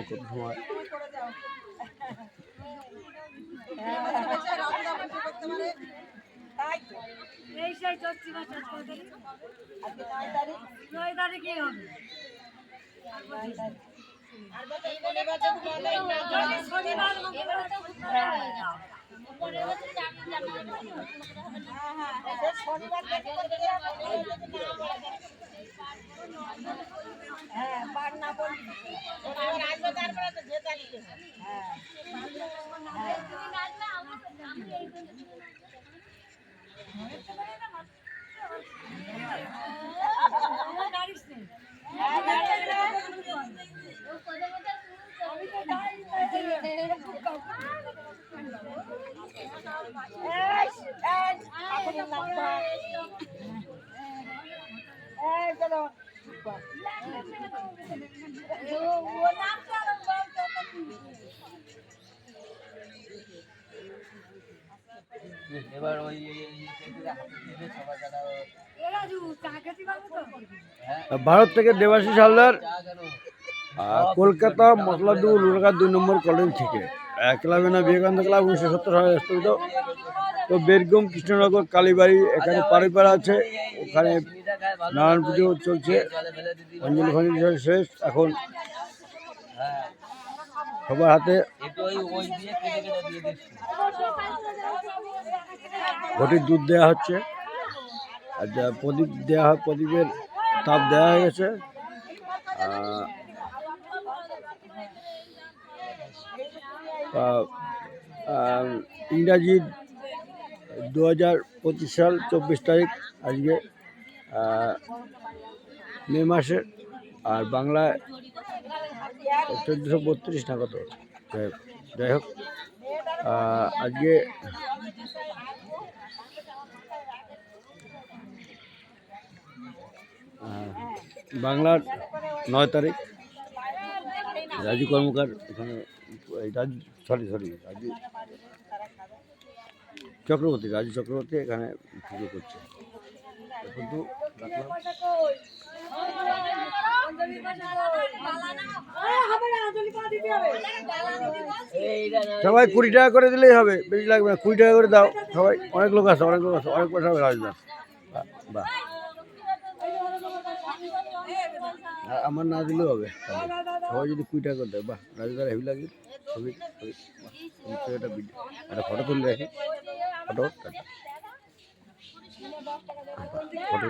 কত সময় এবার ওই ভারত থেকে দেবাশিস হালদার কলকাতা মশলাদুল উলগা 2 নম্বর কলেজ থেকে ক্লাবে না বিবেকানন্দ ক্লাব 1970 সালে স্থাপিত। তো বেরগুম কৃষ্ণনগর কালীবাড়ি এখানে পাড়িপাড়া আছে, ওখানে নারায়ণ পুজো চলছে, অঞ্জলি ফঞ্জলি শেষ। এখন সবার হাতে ঘটির দুধ দেওয়া হচ্ছে, আর যা প্রদীপ দেওয়া হয় প্রদীপের তাপ দেওয়া হয়ে গেছে। ইংরাজি 2025 সাল 24 তারিখ আজকে মে মাসের, আর বাংলায় 1432 না কত। যাই হোক, আজকে বাংলার 9 তারিখ রাজু কর্মকার এখানে রাজু চক্রবর্তী এখানে পুজো করছে। কিন্তু সবাই 20 টাকা করে দিলেই হবে, বেশি লাগবে না। 20 টাকা করে দাও সবাই, অনেক লোক আছে, অনেক পয়সা হবে রাজদাস। বাহ, আমার না দিলেও হবে, সবাই যদি 20 টাকা করে দেয়। বাহ, রাজুদার হেভি লাগে। ছবি একটা ফটো তুলে রাখি, ফটো